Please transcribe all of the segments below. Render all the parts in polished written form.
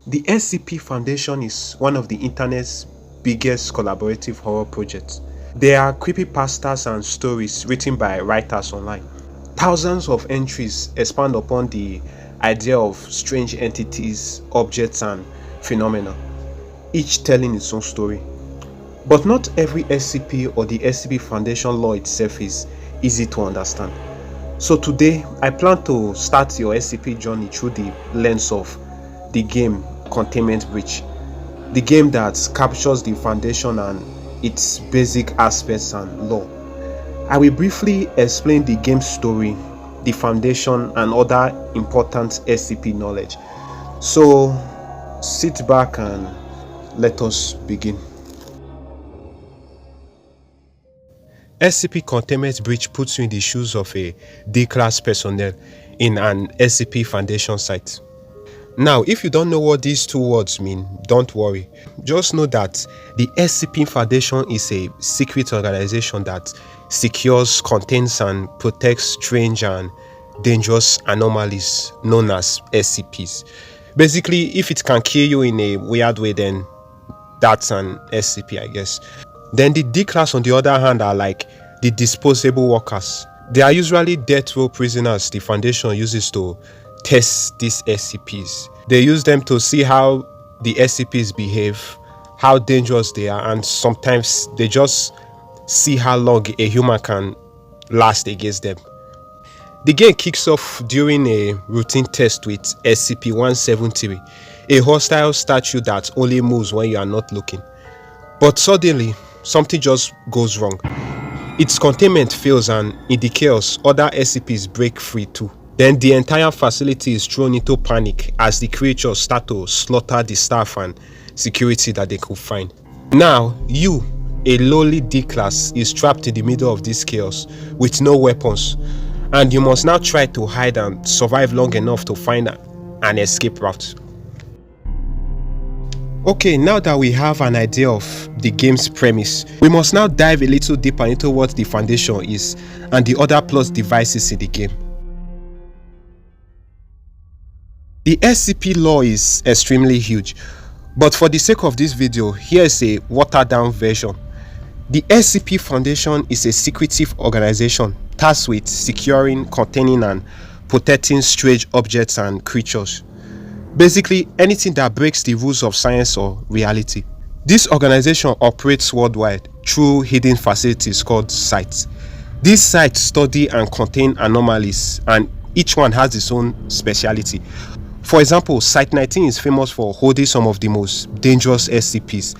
The SCP Foundation is one of the internet's biggest collaborative horror projects. There are creepypastas and stories written by writers online. Thousands of entries expand upon the idea of strange entities, objects, and phenomena, each telling its own story. But not every SCP or the SCP Foundation lore itself is easy to understand. So today, I plan to start your SCP journey through the lens of the game Containment Breach, the game that captures the Foundation and its basic aspects and lore. I will briefly explain the game's story, the Foundation, and other important SCP knowledge. So sit back and let us begin. SCP Containment Breach puts you in the shoes of a D-class personnel in an SCP Foundation site. Now, if you don't know what these two words mean, don't worry. Just know that the SCP Foundation is a secret organization that secures, contains, and protects strange and dangerous anomalies known as SCPs. Basically, if it can kill you in a weird way, then that's an SCP, I guess. Then the D-class, on the other hand, are like the disposable workers. They are usually death row prisoners the Foundation uses to test these SCPs. They use them to see how the SCPs behave, how dangerous they are, and sometimes they just see how long a human can last against them. The game kicks off during a routine test with SCP-173, a hostile statue that only moves when you are not looking. But suddenly, something just goes wrong. Its containment fails, and in the chaos, other SCPs break free too. Then the entire facility is thrown into panic as the creatures start to slaughter the staff and security that they could find. Now, you, a lowly D-class, is trapped in the middle of this chaos with no weapons, and you must now try to hide and survive long enough to find an escape route. Okay, now that we have an idea of the game's premise, we must now dive a little deeper into what the Foundation is and the other plot devices in the game. The SCP lore is extremely huge, but for the sake of this video, here is a watered down version. The SCP Foundation is a secretive organization tasked with securing, containing, and protecting strange objects and creatures. Basically, anything that breaks the rules of science or reality. This organization operates worldwide through hidden facilities called sites. These sites study and contain anomalies, and each one has its own speciality. For example, Site 19 is famous for holding some of the most dangerous SCPs,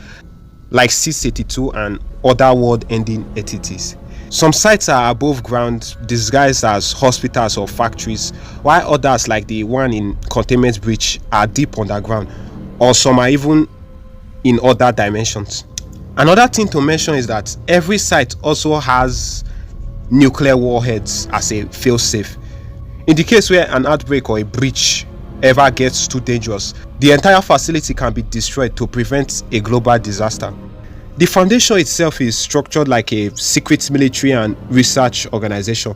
like 682 and other world-ending entities. Some sites are above ground, disguised as hospitals or factories, while others, like the one in Containment Breach, are deep underground, or some are even in other dimensions. Another thing to mention is that every site also has nuclear warheads as a failsafe. In the case where an outbreak or a breach ever gets too dangerous, the entire facility can be destroyed to prevent a global disaster. The Foundation itself is structured like a secret military and research organization.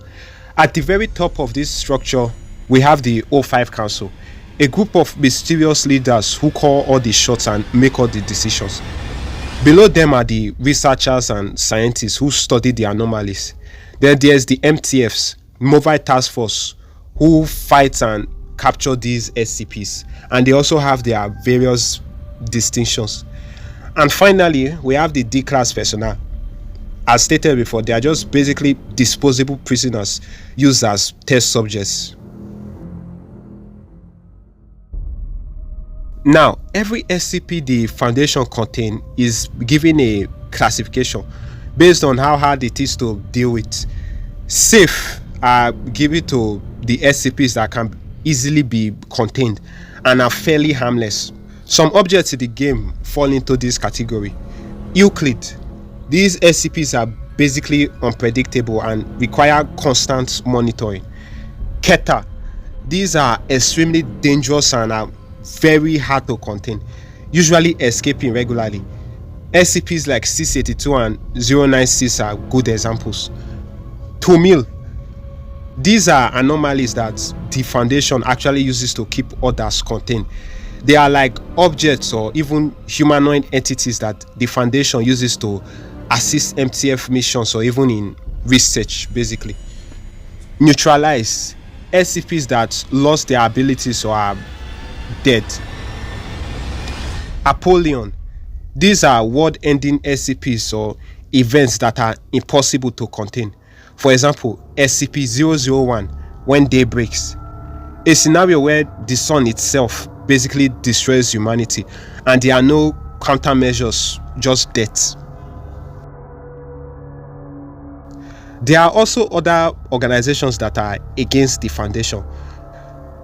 At the very top of this structure, we have the O5 Council, a group of mysterious leaders who call all the shots and make all the decisions. Below them are the researchers and scientists who study the anomalies. Then there's the MTFs, Mobile Task Force, who fight and capture these SCPs, and they also have their various distinctions. And finally, we have the D-class personnel. As stated before, they are just basically disposable prisoners used as test subjects. Now, every SCP the Foundation contains is given a classification based on how hard it is to deal with. Safe are given to the SCPs that can easily be contained and are fairly harmless. Some objects in the game fall into this category. Euclid. These SCPs are basically unpredictable and require constant monitoring. Keter. These are extremely dangerous and are very hard to contain, usually escaping regularly. SCPs like 682 and 096 are good examples. Tomil. These are anomalies that the Foundation actually uses to keep others contained. They are like objects or even humanoid entities that the Foundation uses to assist MTF missions or even in research, basically. Neutralize SCPs that lost their abilities or are dead. Apollyon. These are world-ending SCPs or events that are impossible to contain. For example, SCP-001, when day breaks. A scenario where the sun itself basically destroys humanity and there are no countermeasures, just death. There are also other organizations that are against the Foundation.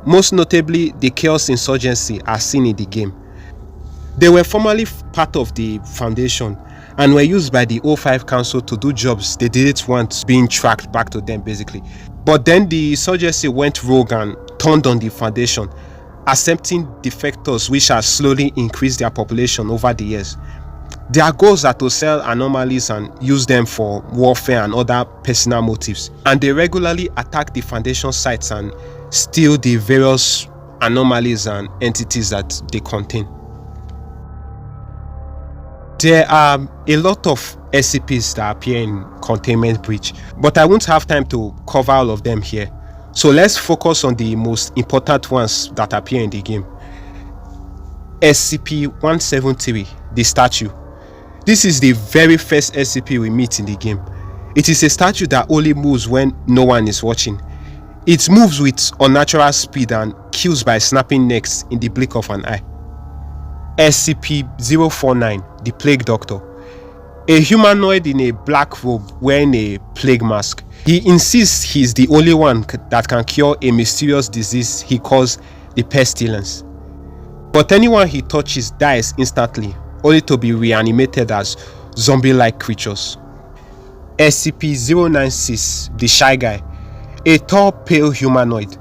Most notably, the Chaos Insurgency are seen in the game. They were formerly part of the Foundation and were used by the O5 Council to do jobs they didn't want being tracked back to them, basically. But then the insurgency went rogue and turned on the Foundation, accepting defectors which has slowly increased their population over the years. Their goals are to sell anomalies and use them for warfare and other personal motives. And they regularly attack the Foundation sites and steal the various anomalies and entities that they contain. There are a lot of SCPs that appear in Containment Breach, but I won't have time to cover all of them here. So let's focus on the most important ones that appear in the game. SCP-173, the statue. This is the very first SCP we meet in the game. It is a statue that only moves when no one is watching. It moves with unnatural speed and kills by snapping necks in the blink of an eye. SCP-049, the Plague Doctor. A humanoid in a black robe wearing a plague mask. He insists he's the only one that can cure a mysterious disease he calls the pestilence. But anyone he touches dies instantly, only to be reanimated as zombie-like creatures. SCP-096, the Shy Guy. A tall, pale humanoid.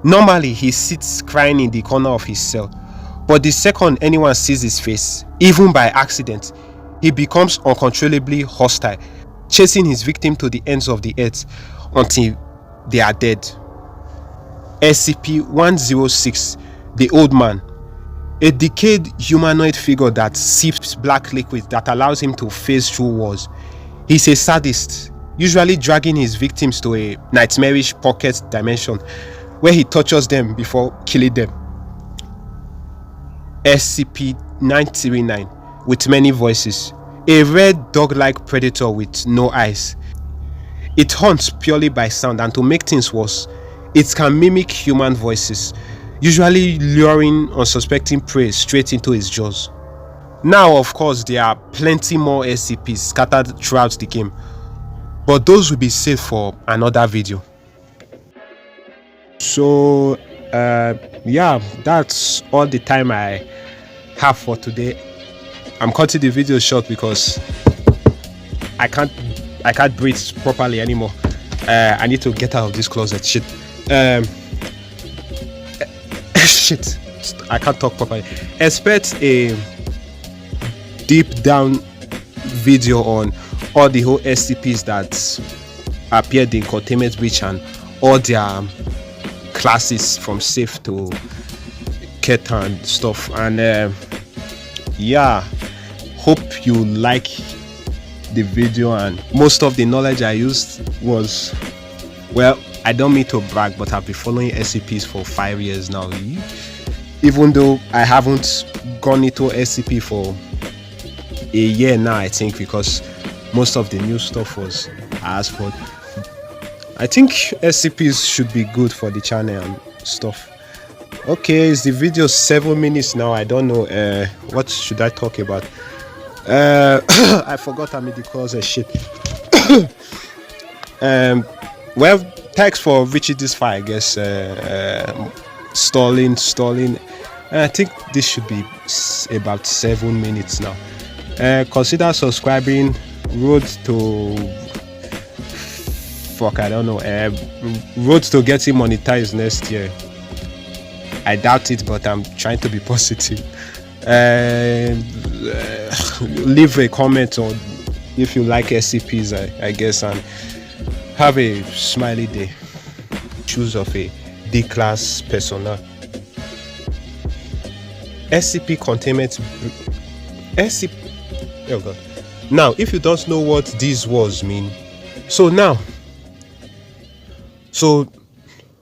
Normally, he sits crying in the corner of his cell. But the second anyone sees his face, even by accident, he becomes uncontrollably hostile, chasing his victim to the ends of the earth until they are dead. SCP-106, the Old Man. A decayed humanoid figure that sips black liquid that allows him to phase through walls. He's a sadist, usually dragging his victims to a nightmarish pocket dimension where he tortures them before killing them. SCP-939, with many voices. A red dog-like predator with no eyes. It hunts purely by sound, and to make things worse, it can mimic human voices, usually luring unsuspecting prey straight into its jaws. Now, of course, there are plenty more SCPs scattered throughout the game, but those will be saved for another video. So, yeah, that's all the time I have for today. I'm cutting the video short because I can't breathe properly anymore. I need to get out of this closet. Shit. Shit. I can't talk properly. Expect a deep down video on all the whole SCPs that appeared in Containment Breach and all their classes from safe to ket and stuff. And yeah, hope you like the video. And most of the knowledge I used was, well, I don't mean to brag, but I've been following SCPs for 5 years now, even though I haven't gone into SCP for a year now, I think, because most of the new stuff was asked for. I think SCPs should be good for the channel and stuff. Okay, is the video 7 minutes now? I don't know. What should I talk about? I forgot I'm in the closet. Shit. Well, thanks for reaching this far, I guess. Stalling. I think this should be about 7 minutes now. Consider subscribing. Road to I don't know. Road to getting monetized next year. I doubt it, but I'm trying to be positive. Leave a comment on if you like SCPs, I guess, and have a smiley day. Choose of a D-class personnel. SCP containment. SCP. Oh God. Now, if you don't know what these words mean, so